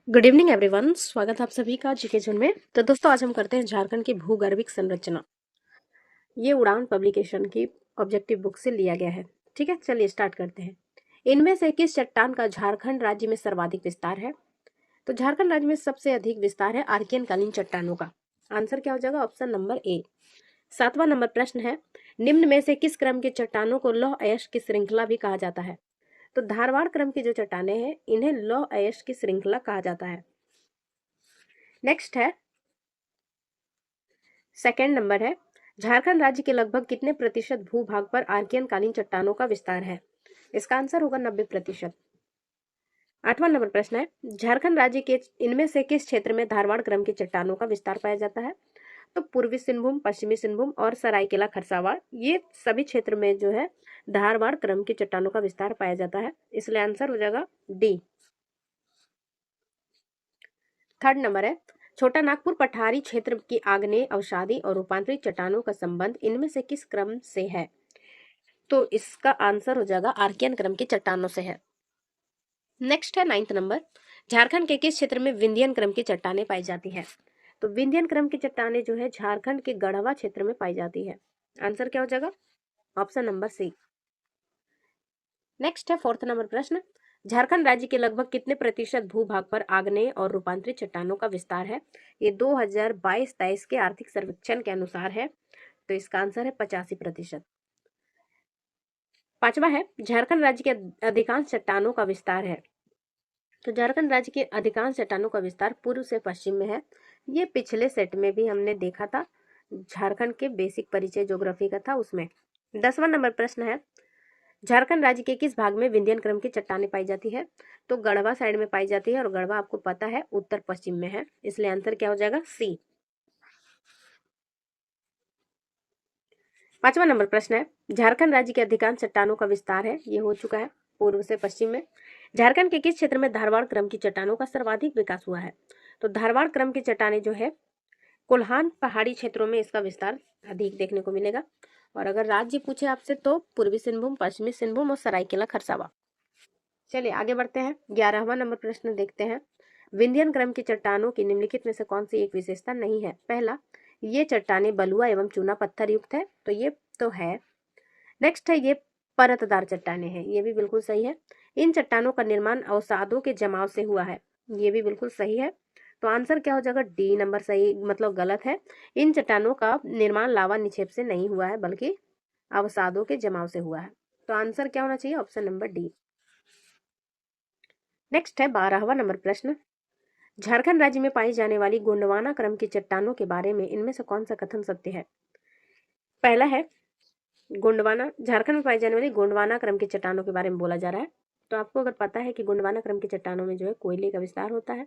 Good evening everyone, स्वागत है आप सभी का जीके जोन में। तो दोस्तों, आज हम करते हैं झारखंड की भूगर्भिक संरचना। ये उड़ान पब्लिकेशन की ऑब्जेक्टिव बुक से लिया गया है। ठीक है, चलिए स्टार्ट करते हैं। इनमें से किस चट्टान का झारखंड राज्य में सर्वाधिक विस्तार है? तो झारखंड राज्य में सबसे अधिक विस्तार है आर्कियन कालीन चट्टानों का। आंसर क्या हो जाएगा? Option number A. 7वां नंबर प्रश्न है, निम्न में से किस क्रम की चट्टानों को लौह अयस्क की श्रृंखला भी कहा जाता है? तो धारवाड़ क्रम की जो चट्टानें हैं, इन्हें लौह अयस्क की श्रृंखला कहा जाता है। नेक्स्ट है, सेकेंड नंबर है, झारखंड राज्य के लगभग कितने प्रतिशत भूभाग पर आर्कियन कालीन चट्टानों का विस्तार है? इसका आंसर होगा 90%। 8वां नंबर प्रश्न है, झारखंड राज्य के इनमें से किस क्षेत्र में धारवाड़ क्रम की चट्टानों का विस्तार पाया जाता है? तो पूर्वी सिंहभूम, पश्चिमी सिंहभूम और सरायकेला खरसावाड़, ये सभी क्षेत्र में जो है धारवाड़ क्रम की चट्टानों का विस्तार पाया जाता है, इसलिए आंसर हो जाएगा डी। थर्ड नंबर है, छोटा नागपुर पठारी क्षेत्र की आग्नेय अवसादी और रूपांतरित चट्टानों का संबंध इनमें से किस क्रम से है? तो इसका आंसर हो जाएगा आर्कियन क्रम की चट्टानों से है। नेक्स्ट है 9th नंबर, झारखंड के किस क्षेत्र में विंध्यन क्रम की चट्टानें पाई जाती है? तो विंध्यन क्रम की चट्टानें जो है झारखंड के गढ़वा क्षेत्र में पाई जाती है। आंसर क्या हो जाएगा? Option number C. नेक्स्ट है 4th नंबर प्रश्न, झारखंड राज्य के लगभग कितने प्रतिशत भूभाग पर आग्नेय और रूपांतरित चट्टानों का विस्तार है? ये 2022-23 के आर्थिक सर्वेक्षण के अनुसार है, तो इसका आंसर है 85%। 5वां है, झारखंड राज्य के अधिकांश चट्टानों का विस्तार है। तो झारखंड राज्य के अधिकांश चट्टानों का विस्तार पूर्व से पश्चिम में है। ये पिछले सेट में भी हमने देखा था, झारखंड के बेसिक परिचय ज्योग्राफी का था उसमें। 10वां नंबर प्रश्न है, झारखंड राज्य के किस भाग में विंध्यन क्रम की चट्टानें पाई जाती है? तो गढ़वा साइड में पाई जाती है, और गढ़वा आपको पता है उत्तर पश्चिम में है, इसलिए आंसर क्या हो जाएगा? सी। 5वां नंबर प्रश्न है, झारखंड राज्य के अधिकांश चट्टानों का विस्तार है, ये हो चुका है पूर्व से पश्चिम में। झारखंड के किस क्षेत्र में धारवाड़ क्रम की चट्टानों का सर्वाधिक विकास हुआ है? तो धारवाड़ क्रम की चट्टानें जो है कोल्हान पहाड़ी क्षेत्रों में इसका विस्तार अधिक देखने को मिलेगा। और अगर राज्य पूछे आपसे तो पूर्वी सिंहभूम, पश्चिमी सिंहभूम और सरायकेला खरसावा। चलिए आगे बढ़ते हैं। 11वां नंबर प्रश्न देखते हैं, विंध्यन क्रम की चट्टानों की निम्नलिखित में से कौन सी एक विशेषता नहीं है? पहला, ये चट्टानें बलुआ एवं चूना पत्थर युक्त है, तो ये तो है। नेक्स्ट है, ये परतदार चट्टानें हैं, ये भी बिल्कुल सही है। इन चट्टानों का निर्माण अवसादों के जमाव से हुआ है, ये भी बिल्कुल सही है। तो आंसर क्या हो जाएगा? डी नंबर सही, मतलब गलत है। इन चट्टानों का निर्माण लावा निक्षेप से नहीं हुआ है, बल्कि अवसादों के जमाव से हुआ है। तो आंसर क्या होना चाहिए? Option number D. नेक्स्ट है 12वां नंबर प्रश्न, झारखंड राज्य में पाई जाने वाली गोंडवाना क्रम की चट्टानों के बारे में इनमें से कौन सा कथन सत्य है? पहला है, गोंडवाना, झारखंड में पाई जाने वाली गोंडवाना क्रम की चट्टानों के बारे में बोला जा रहा है। तो आपको अगर पता है कि गोंडवाना क्रम की चट्टानों में जो है कोयले का विस्तार होता है,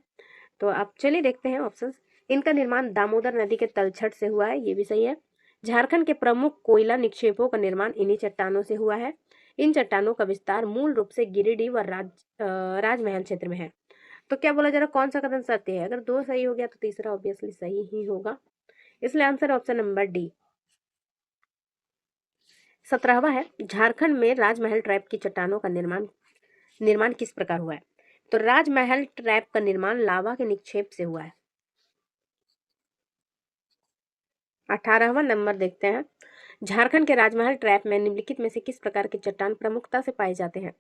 तो आप चलिए देखते हैं ऑप्शंस। इनका निर्माण दामोदर नदी के तलछट से हुआ है, ये भी सही है। झारखंड के प्रमुख कोयला निक्षेपों का निर्माण इन्हीं चट्टानों से हुआ है। इन चट्टानों का विस्तार मूल रूप से गिरिडीह व राजमहल क्षेत्र में है। तो क्या बोला जा रहा है, कौन सा कथन सत्य है? अगर दो सही हो गया तो तीसरा ऑब्वियसली सही ही होगा, इसलिए आंसर ऑप्शन नंबर डी। 17वां है, झारखंड में राजमहल ट्रैप की चट्टानों का निर्माण किस प्रकार हुआ है? तो राजमहल ट्रैप का निर्माण लावा के निक्षेप से हुआ है। 18वां नंबर देखते हैं, झारखंड के राजमहल ट्रैप में निम्नलिखित में से किस प्रकार के चट्टान प्रमुखता से पाए जाते हैं?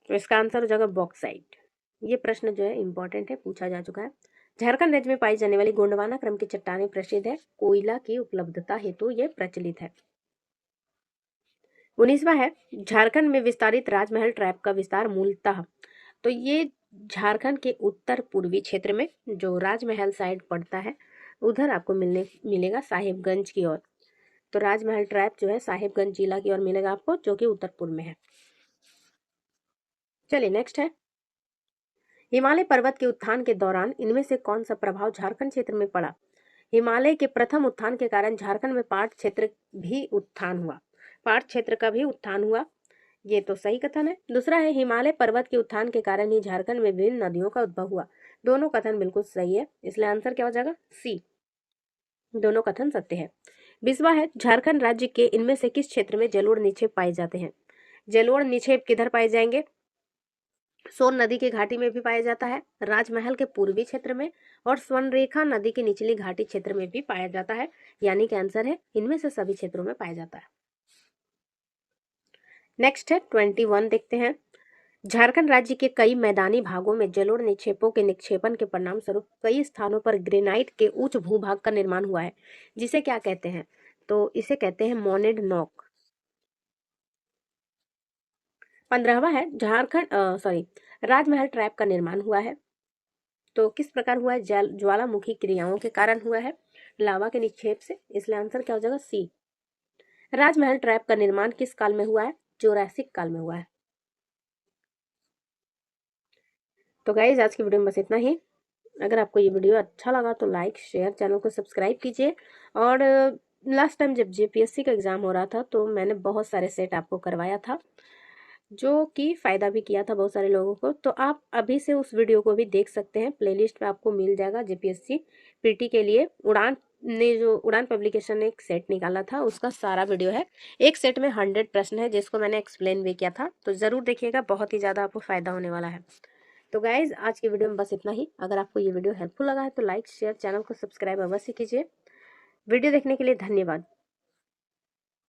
तो इसका आंसर हो जाएगा बॉक्साइट। ये प्रश्न जो है इंपॉर्टेंट है, पूछा जा चुका है। झारखंड राज्य में पाई जाने वाली गोंडवाना क्रम की चट्टानें प्रसिद्ध है, कोयला की उपलब्धता हेतु ये प्रचलित है। 19वां है, झारखंड में विस्तारित राजमहल ट्रैप का विस्तार मूलतः, तो ये झारखंड के उत्तर पूर्वी क्षेत्र में जो राजमहल साइड पड़ता है, उधर आपको मिलेगा साहिबगंज की ओर। तो राजमहल ट्रैप जो है साहिबगंज जिला की ओर मिलेगा आपको, जो कि उत्तर पूर्व में है। चलिए नेक्स्ट है, हिमालय पर्वत के उत्थान के दौरान इनमें से कौन सा प्रभाव झारखंड क्षेत्र में पड़ा? हिमालय के प्रथम उत्थान के कारण झारखंड में पाट क्षेत्र भी उत्थान हुआ, पाट क्षेत्र का भी उत्थान हुआ, ये तो सही कथन है। दूसरा है, हिमालय पर्वत के उत्थान के कारण ही झारखंड में विभिन्न नदियों का उद्भव हुआ, दोनों कथन बिल्कुल सही है, इसलिए आंसर क्या हो जाएगा? सी, दोनों कथन सत्य है। 20वां है, झारखंड राज्य के इनमें से किस क्षेत्र में जलोढ़ निक्षेप पाए जाते हैं? जलोढ़ निक्षेप किधर पाए जाएंगे? सोन नदी की घाटी में भी पाया जाता है, राजमहल के पूर्वी क्षेत्र में और स्वर्णरेखा नदी की निचली घाटी क्षेत्र में भी पाया जाता है। यानी कि आंसर है इनमें से सभी क्षेत्रों में पाया जाता है। नेक्स्ट है 21, देखते हैं। झारखंड राज्य के कई मैदानी भागों में जलोढ़ निक्षेपों के निक्षेपण के परिणाम स्वरूप कई स्थानों पर ग्रेनाइट के उच्च भूभाग का निर्माण हुआ है, जिसे क्या कहते हैं? तो इसे कहते हैं मोनेड नॉक। 15वां है झारखंड सॉरी राजमहल ट्रैप का निर्माण हुआ है। तो किस प्रकार हुआ है? ज्वालामुखी क्रियाओं के कारण हुआ है, लावा के निक्षेप से, इसलिए आंसर क्या हो जाएगा? सी। राजमहल ट्रैप का निर्माण किस काल में हुआ है? जुरासिक काल में हुआ है। तो गाइज आज की वीडियो में बस इतना ही। अगर आपको ये वीडियो अच्छा लगा तो लाइक शेयर, चैनल को सब्सक्राइब कीजिए। और लास्ट टाइम जब जेपीएससी का एग्जाम हो रहा था तो मैंने बहुत सारे सेट आपको करवाया था, जो कि फ़ायदा भी किया था बहुत सारे लोगों को। तो आप अभी से उस वीडियो को भी देख सकते हैं, प्लेलिस्ट में आपको मिल जाएगा। जेपीएससी पीटी के लिए उड़ान ने जो उड़ान पब्लिकेशन ने एक सेट निकाला था उसका सारा वीडियो है। एक सेट में 100 प्रश्न है जिसको मैंने एक्सप्लेन भी किया था, तो ज़रूर देखिएगा, बहुत ही ज़्यादा आपको फ़ायदा होने वाला है। तो गाइज़ आज की वीडियो में बस इतना ही। अगर आपको ये वीडियो हेल्पफुल लगा है तो लाइक शेयर, चैनल को सब्सक्राइब अवश्य कीजिए। वीडियो देखने के लिए धन्यवाद।